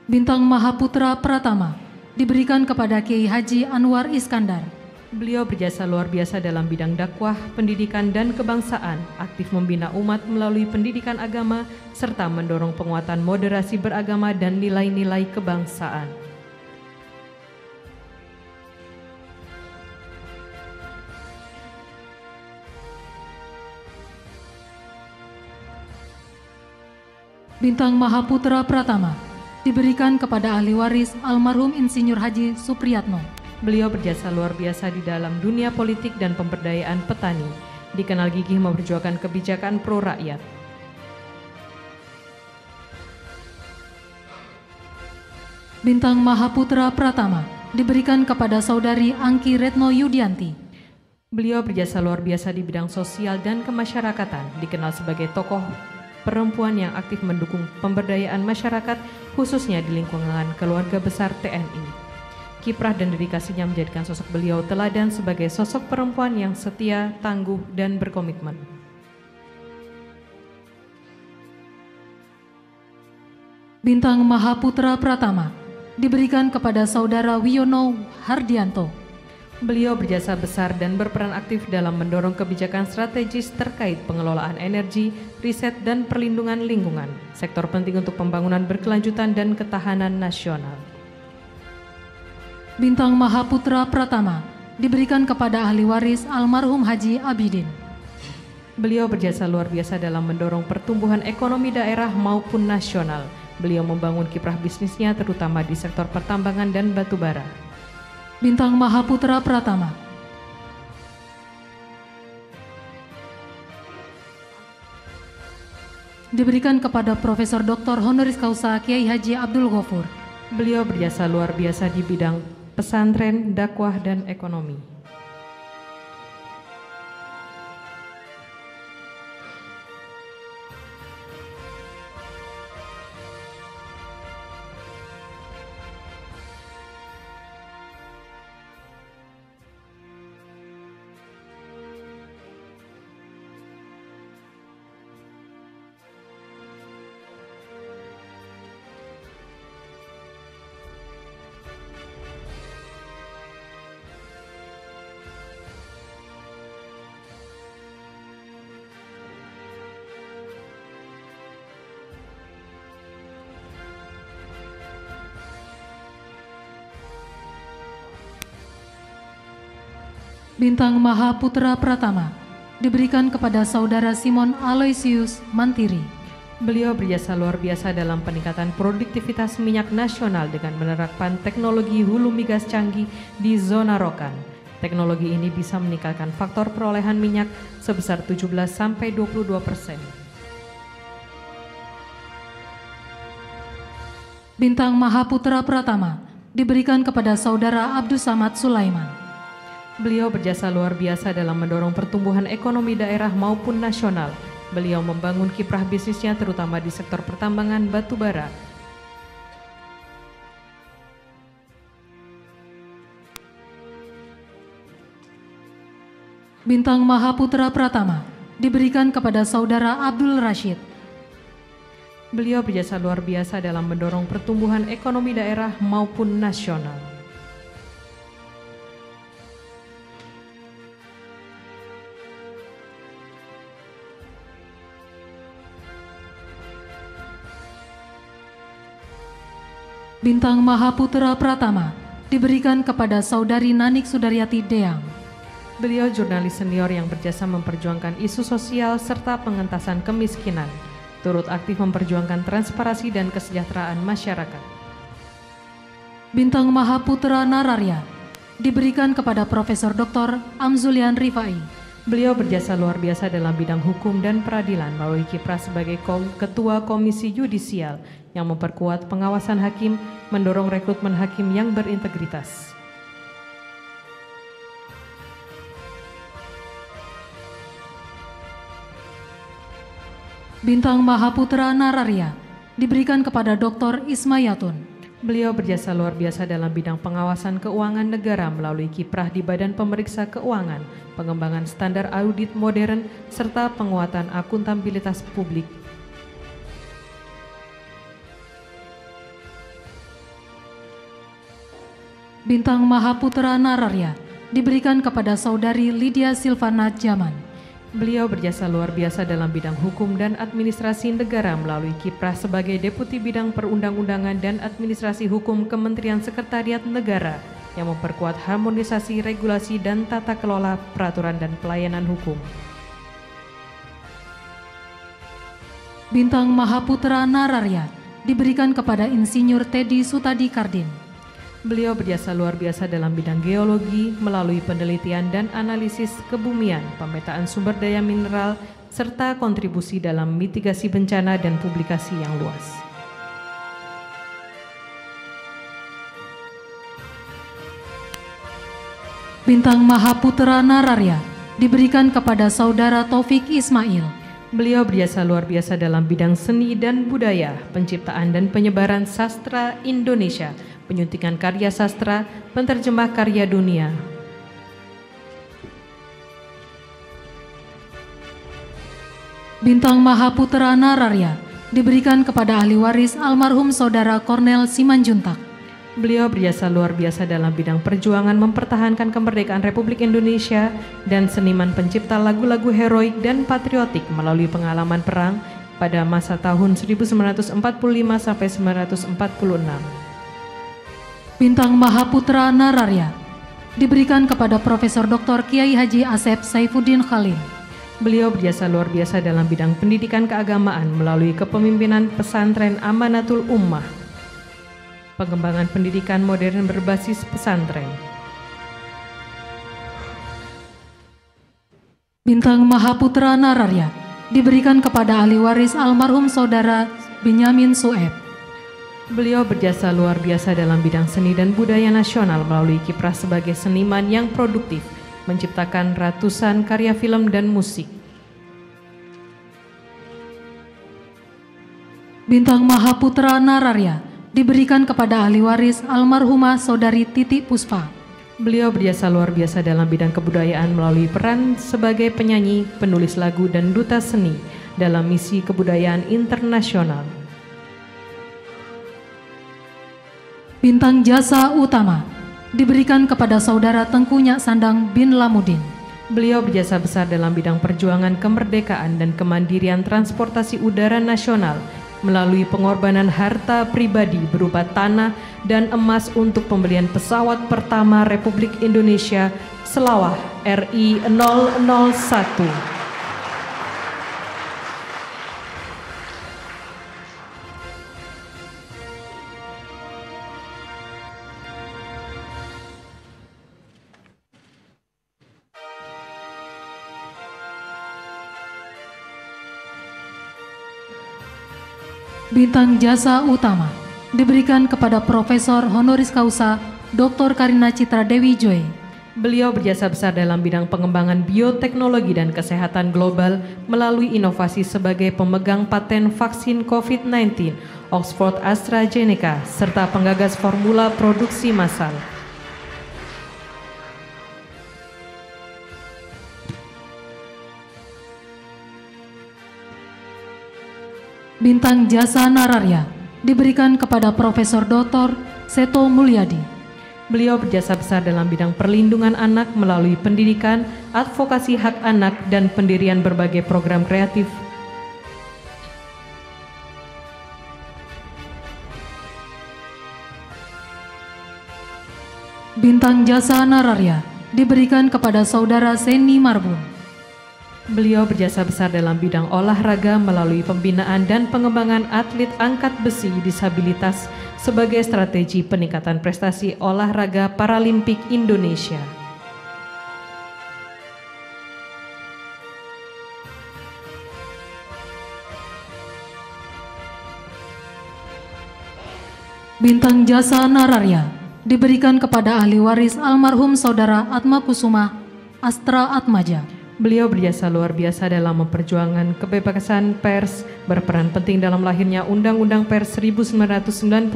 Bintang Mahaputra Pratama diberikan kepada Kiai Haji Anwar Iskandar. Beliau berjasa luar biasa dalam bidang dakwah, pendidikan, dan kebangsaan, aktif membina umat melalui pendidikan agama, serta mendorong penguatan moderasi beragama dan nilai-nilai kebangsaan. Bintang Mahaputra Pratama diberikan kepada ahli waris almarhum Insinyur Haji Supriyatno. Beliau berjasa luar biasa di dalam dunia politik dan pemberdayaan petani, dikenal gigih memperjuangkan kebijakan pro rakyat. Bintang Mahaputra Pratama diberikan kepada Saudari Angki Retno Yudianti. Beliau berjasa luar biasa di bidang sosial dan kemasyarakatan, dikenal sebagai tokoh perempuan yang aktif mendukung pemberdayaan masyarakat, khususnya di lingkungan keluarga besar TNI. Kiprah dan dedikasinya menjadikan sosok beliau teladan sebagai sosok perempuan yang setia, tangguh, dan berkomitmen. Bintang Mahaputra Pratama diberikan kepada Saudara Wiono Hardianto. Beliau berjasa besar dan berperan aktif dalam mendorong kebijakan strategis terkait pengelolaan energi, riset, dan perlindungan lingkungan, sektor penting untuk pembangunan berkelanjutan dan ketahanan nasional. Bintang Mahaputra Pratama diberikan kepada ahli waris almarhum Haji Abidin. Beliau berjasa luar biasa dalam mendorong pertumbuhan ekonomi daerah maupun nasional. Beliau membangun kiprah bisnisnya terutama di sektor pertambangan dan batubara. Bintang Mahaputra Pratama diberikan kepada Profesor Dr. Honoris Causa Kiai Haji Abdul Ghafur. Beliau berjasa luar biasa di bidang pesantren, dakwah, dan ekonomi. Bintang Mahaputra Pratama diberikan kepada Saudara Simon Aloysius Mantiri. Beliau berjasa luar biasa dalam peningkatan produktivitas minyak nasional dengan menerapkan teknologi hulu migas canggih di zona Rokan. Teknologi ini bisa meningkatkan faktor perolehan minyak sebesar 17–22%. Bintang Mahaputra Pratama diberikan kepada Saudara Abdus Samad Sulaiman. Beliau berjasa luar biasa dalam mendorong pertumbuhan ekonomi daerah maupun nasional. Beliau membangun kiprah bisnisnya terutama di sektor pertambangan batubara. Bintang Mahaputra Pratama diberikan kepada Saudara Abdul Rashid. Beliau berjasa luar biasa dalam mendorong pertumbuhan ekonomi daerah maupun nasional. Bintang Mahaputra Pratama diberikan kepada Saudari Nanik Sudaryati Deang. Beliau jurnalis senior yang berjasa memperjuangkan isu sosial serta pengentasan kemiskinan, turut aktif memperjuangkan transparansi dan kesejahteraan masyarakat. Bintang Mahaputra Nararya diberikan kepada Profesor Dr. Amzulian Rifai. Beliau berjasa luar biasa dalam bidang hukum dan peradilan melalui kiprah sebagai Ketua Komisi Yudisial yang memperkuat pengawasan hakim, mendorong rekrutmen hakim yang berintegritas. Bintang Mahaputra Nararya diberikan kepada Dr. Ismayatun. Beliau berjasa luar biasa dalam bidang pengawasan keuangan negara melalui kiprah di Badan Pemeriksa Keuangan, pengembangan standar audit modern, serta penguatan akuntabilitas publik. Bintang Mahaputra Nararya diberikan kepada Saudari Lydia Silvana Jaman. Beliau berjasa luar biasa dalam bidang hukum dan administrasi negara melalui kiprah sebagai Deputi Bidang Perundang-undangan dan Administrasi Hukum Kementerian Sekretariat Negara yang memperkuat harmonisasi regulasi dan tata kelola peraturan dan pelayanan hukum. Bintang Mahaputra Nararya diberikan kepada Insinyur Teddy Sutadi Kardin. Beliau berjasa luar biasa dalam bidang geologi melalui penelitian dan analisis kebumian, pemetaan sumber daya mineral, serta kontribusi dalam mitigasi bencana dan publikasi yang luas. Bintang Mahaputra Nararya diberikan kepada Saudara Taufik Ismail. Beliau berjasa luar biasa dalam bidang seni dan budaya, penciptaan dan penyebaran sastra Indonesia, penyuntikan karya sastra, penterjemah karya dunia. Bintang Mahaputra Nararya diberikan kepada ahli waris almarhum Saudara Kornel Simanjuntak. Beliau berjasa luar biasa dalam bidang perjuangan mempertahankan kemerdekaan Republik Indonesia dan seniman pencipta lagu-lagu heroik dan patriotik melalui pengalaman perang pada masa tahun 1945 sampai 1946. Bintang Mahaputra Nararya diberikan kepada Profesor Dr. Kiai Haji Asep Saifuddin Khalil. Beliau berjasa luar biasa dalam bidang pendidikan keagamaan melalui kepemimpinan pesantren Amanatul Ummah, pengembangan pendidikan modern berbasis pesantren. Bintang Mahaputra Nararya diberikan kepada ahli waris almarhum Saudara Benyamin Sueb. Beliau berjasa luar biasa dalam bidang seni dan budaya nasional melalui kiprah sebagai seniman yang produktif, menciptakan ratusan karya film dan musik. Bintang Mahaputra Nararya diberikan kepada ahli waris almarhumah Saudari Titi Puspa. Beliau berjasa luar biasa dalam bidang kebudayaan melalui peran sebagai penyanyi, penulis lagu, dan duta seni dalam misi kebudayaan internasional. Bintang Jasa Utama diberikan kepada Saudara Tengku Nyak Sandang bin Lamudin. Beliau berjasa besar dalam bidang perjuangan kemerdekaan dan kemandirian transportasi udara nasional melalui pengorbanan harta pribadi berupa tanah dan emas untuk pembelian pesawat pertama Republik Indonesia Selawah RI 001. Bintang Jasa Utama diberikan kepada Profesor Honoris Causa Dr. Karina Citra Dewi Joy. Beliau berjasa besar dalam bidang pengembangan bioteknologi dan kesehatan global melalui inovasi sebagai pemegang paten vaksin COVID-19 Oxford AstraZeneca serta penggagas formula produksi massal. Bintang Jasa Nararya diberikan kepada Profesor Dr. Seto Mulyadi. Beliau berjasa besar dalam bidang perlindungan anak melalui pendidikan, advokasi hak anak, dan pendirian berbagai program kreatif. Bintang Jasa Nararya diberikan kepada Saudara Seni Marbun. Beliau berjasa besar dalam bidang olahraga melalui pembinaan dan pengembangan atlet angkat besi disabilitas sebagai strategi peningkatan prestasi olahraga Paralimpik Indonesia. Bintang Jasa Nararya diberikan kepada ahli waris almarhum Saudara Atma Kusuma Astra Atmaja. Beliau berjasa luar biasa dalam memperjuangkan kebebasan pers, berperan penting dalam lahirnya Undang-Undang Pers 1999.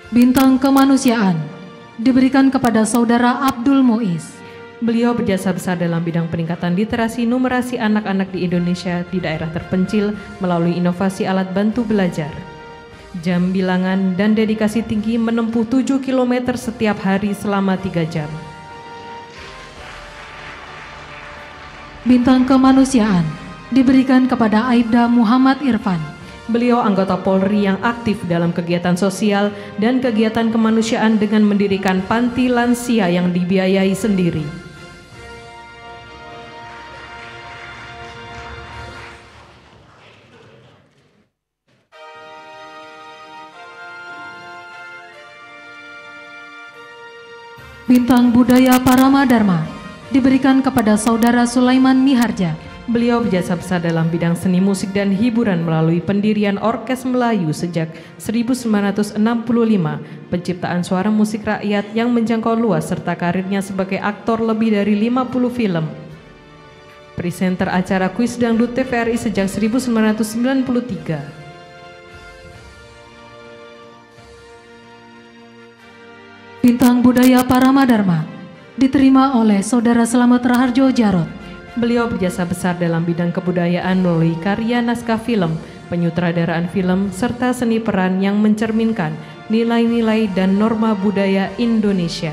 Bintang Kemanusiaan diberikan kepada Saudara Abdul Muiz. Beliau berjasa besar dalam bidang peningkatan literasi numerasi anak-anak di Indonesia di daerah terpencil melalui inovasi alat bantu belajar. Jam bilangan dan dedikasi tinggi menempuh 7 km setiap hari selama 3 jam. Bintang Kemanusiaan diberikan kepada Aibda Muhammad Irfan. Beliau anggota Polri yang aktif dalam kegiatan sosial dan kegiatan kemanusiaan dengan mendirikan panti lansia yang dibiayai sendiri. Bintang Budaya Parama Dharma diberikan kepada Saudara Sulaiman Miharja. Beliau berjasa besar dalam bidang seni musik dan hiburan melalui pendirian Orkes Melayu sejak 1965, penciptaan suara musik rakyat yang menjangkau luas serta karirnya sebagai aktor lebih dari 50 film. Presenter acara kuis dangdut TVRI sejak 1993. Bintang Budaya Parama Dharma diterima oleh Saudara Slamet Raharjo Jarot. Beliau berjasa besar dalam bidang kebudayaan melalui karya naskah film, penyutradaraan film, serta seni peran yang mencerminkan nilai-nilai dan norma budaya Indonesia.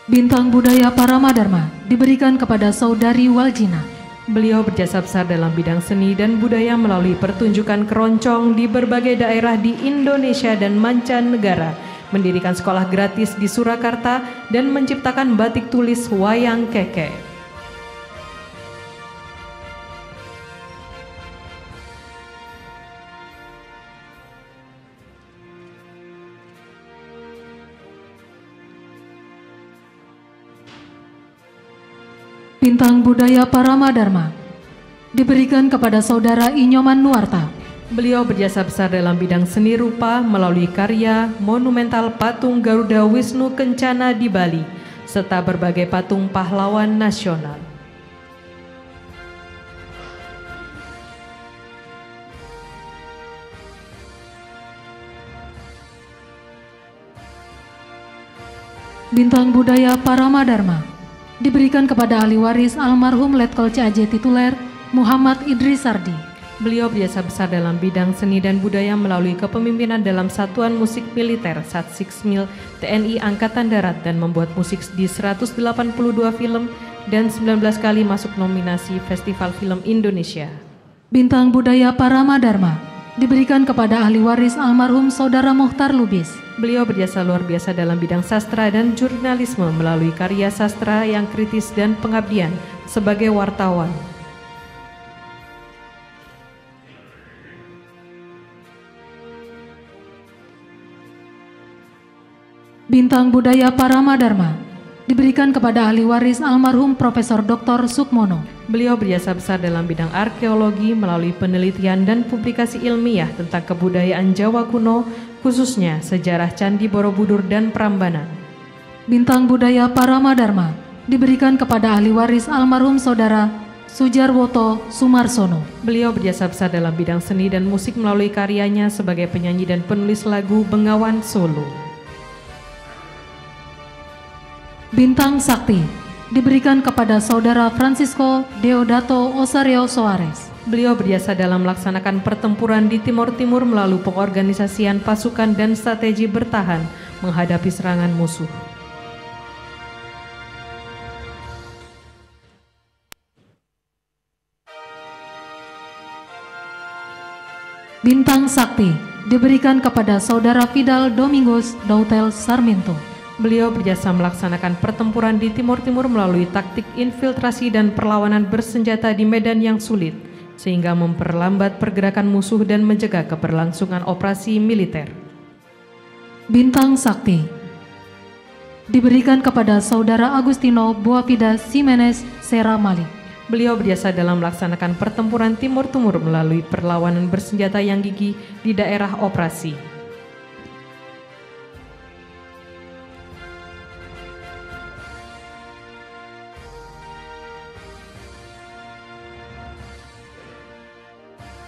Bintang Budaya Parama Dharma diberikan kepada Saudari Waljina. Beliau berjasa besar dalam bidang seni dan budaya melalui pertunjukan keroncong di berbagai daerah di Indonesia dan mancanegara, mendirikan sekolah gratis di Surakarta, dan menciptakan batik tulis wayang keke. Bintang Budaya Parama Dharma diberikan kepada Saudara Inyoman Nuarta. Beliau berjasa besar dalam bidang seni rupa melalui karya monumental patung Garuda Wisnu Kencana di Bali, serta berbagai patung pahlawan nasional. Bintang Budaya Parama Dharma diberikan kepada ahli waris almarhum Letkol CAJ tituler Muhammad Idris Sardi. Beliau berjasa besar dalam bidang seni dan budaya melalui kepemimpinan dalam Satuan Musik Militer Satsiksmil TNI Angkatan Darat dan membuat musik di 182 film dan 19 kali masuk nominasi Festival Film Indonesia. Bintang Budaya Parama Dharma diberikan kepada ahli waris almarhum Saudara Mokhtar Lubis. Beliau berjasa luar biasa dalam bidang sastra dan jurnalisme melalui karya sastra yang kritis dan pengabdian sebagai wartawan. Bintang Budaya Parama Dharma diberikan kepada ahli waris almarhum Profesor Dr. Sukmono. Beliau berjasa besar dalam bidang arkeologi melalui penelitian dan publikasi ilmiah tentang kebudayaan Jawa kuno, khususnya sejarah Candi Borobudur dan Prambanan. Bintang Budaya Parama Dharma diberikan kepada ahli waris almarhum Saudara Sujarwoto Sumarsono. Beliau berjasa besar dalam bidang seni dan musik melalui karyanya sebagai penyanyi dan penulis lagu Bengawan Solo. Bintang Sakti diberikan kepada Saudara Francisco Deodato Osario Soares. Beliau berjasa dalam melaksanakan pertempuran di Timor Timur melalui pengorganisasian pasukan dan strategi bertahan menghadapi serangan musuh. Bintang Sakti diberikan kepada Saudara Fidal Domingos Dautel Sarmiento. Beliau berjasa melaksanakan pertempuran di Timor Timur melalui taktik infiltrasi dan perlawanan bersenjata di medan yang sulit, sehingga memperlambat pergerakan musuh dan mencegah keberlangsungan operasi militer. Bintang Sakti diberikan kepada Saudara Agustino Boavida Ximenez Serra Malik. Beliau berjasa dalam melaksanakan pertempuran Timor Timur melalui perlawanan bersenjata yang gigih di daerah operasi.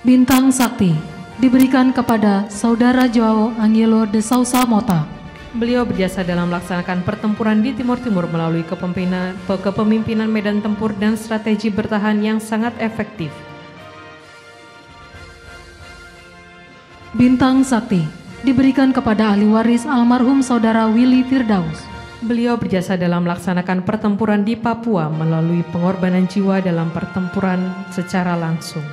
Bintang Sakti diberikan kepada Saudara Joao Angelo de Sousa Mota. Beliau berjasa dalam melaksanakan pertempuran di Timor Timur melalui kepemimpinan medan tempur dan strategi bertahan yang sangat efektif. Bintang Sakti diberikan kepada ahli waris almarhum Saudara Willy Firdaus. Beliau berjasa dalam melaksanakan pertempuran di Papua melalui pengorbanan jiwa dalam pertempuran secara langsung.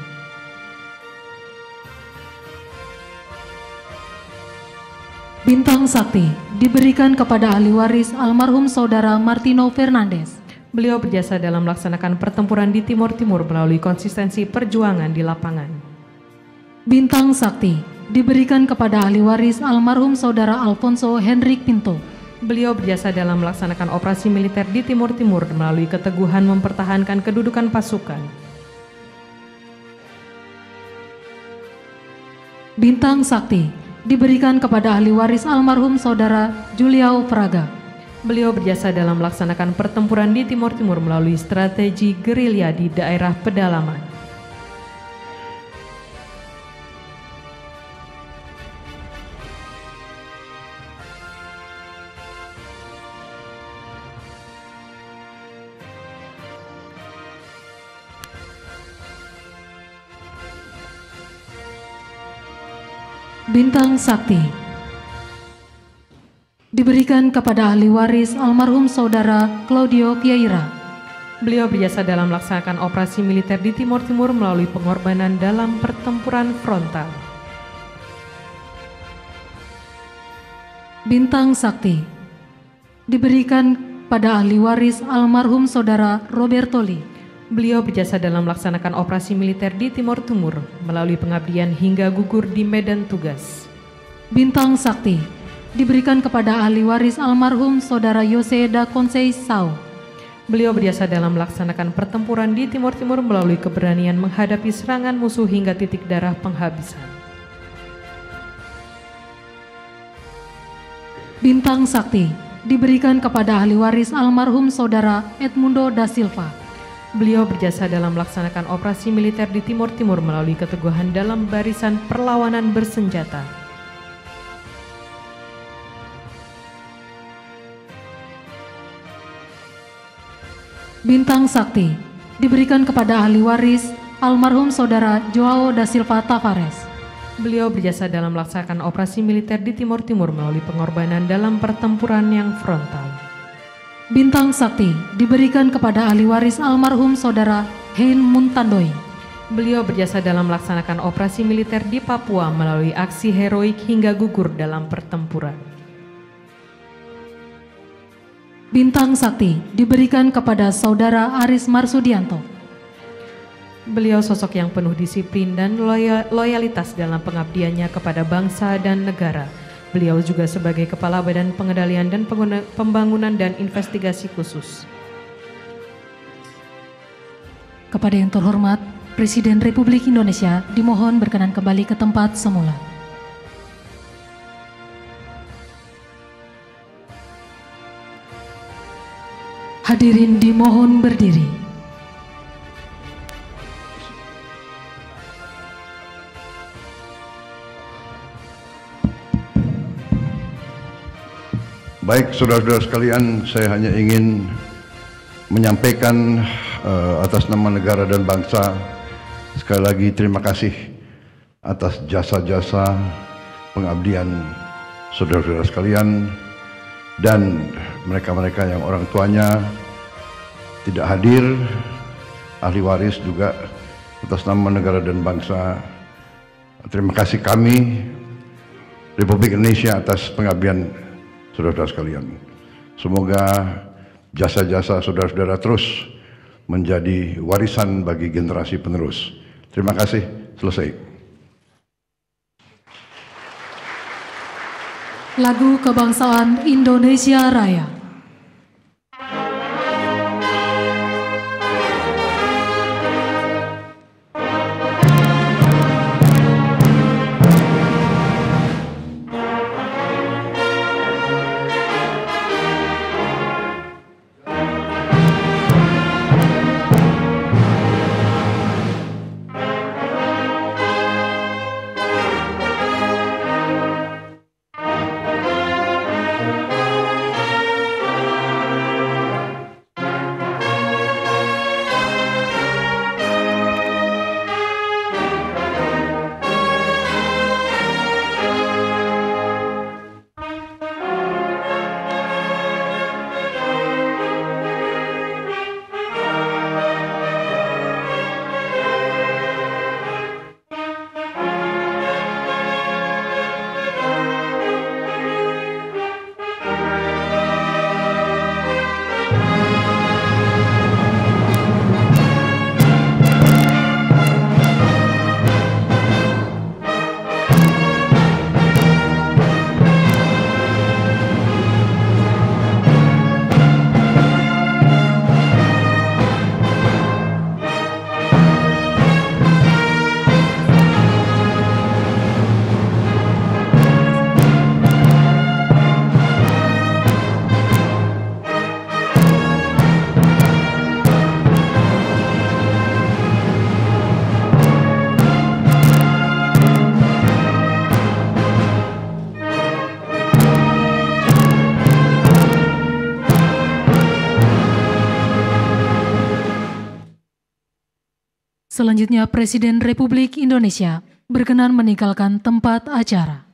Bintang Sakti diberikan kepada ahli waris almarhum Saudara Martino Fernandes. Beliau berjasa dalam melaksanakan pertempuran di Timor Timur melalui konsistensi perjuangan di lapangan. Bintang Sakti diberikan kepada ahli waris almarhum Saudara Alfonso Henrik Pinto. Beliau berjasa dalam melaksanakan operasi militer di Timor Timur melalui keteguhan mempertahankan kedudukan pasukan. Bintang Sakti diberikan kepada ahli waris almarhum Saudara Juliao Fraga. Beliau berjasa dalam melaksanakan pertempuran di Timor Timur melalui strategi gerilya di daerah pedalaman. Bintang Sakti diberikan kepada ahli waris almarhum Saudara Claudio Vieira. Beliau berjasa dalam melaksanakan operasi militer di Timor Timur melalui pengorbanan dalam pertempuran frontal. Bintang Sakti diberikan pada ahli waris almarhum Saudara Roberto Lee. Beliau berjasa dalam melaksanakan operasi militer di Timor Timur melalui pengabdian hingga gugur di medan tugas. Bintang Sakti diberikan kepada ahli waris almarhum Saudara Jose da Conceição. Beliau berjasa dalam melaksanakan pertempuran di Timor Timur melalui keberanian menghadapi serangan musuh hingga titik darah penghabisan. Bintang Sakti diberikan kepada ahli waris almarhum Saudara Edmundo da Silva. Beliau berjasa dalam melaksanakan operasi militer di Timor Timur melalui keteguhan dalam barisan perlawanan bersenjata. Bintang Sakti diberikan kepada ahli waris almarhum Saudara Joao da Silva Tavares. Beliau berjasa dalam melaksanakan operasi militer di Timor Timur melalui pengorbanan dalam pertempuran yang frontal. Bintang Sakti diberikan kepada ahli waris almarhum Saudara Hein Muntandoi. Beliau berjasa dalam melaksanakan operasi militer di Papua melalui aksi heroik hingga gugur dalam pertempuran. Bintang Sakti diberikan kepada Saudara Aris Marsudianto. Beliau sosok yang penuh disiplin dan loyalitas dalam pengabdiannya kepada bangsa dan negara. Beliau juga sebagai Kepala Badan Pengendalian dan Pembangunan dan Investigasi Khusus. Kepada yang terhormat, Presiden Republik Indonesia dimohon berkenan kembali ke tempat semula. Hadirin dimohon berdiri. Baik, saudara-saudara sekalian, saya hanya ingin menyampaikan atas nama negara dan bangsa, sekali lagi terima kasih atas jasa-jasa pengabdian saudara-saudara sekalian dan mereka-mereka yang orang tuanya tidak hadir, ahli waris juga atas nama negara dan bangsa. Terima kasih kami, Republik Indonesia, atas pengabdian saudara-saudara sekalian. Semoga jasa-jasa saudara-saudara terus menjadi warisan bagi generasi penerus. Terima kasih, selesai. Lagu Kebangsaan Indonesia Raya. Selanjutnya Presiden Republik Indonesia berkenan meninggalkan tempat acara.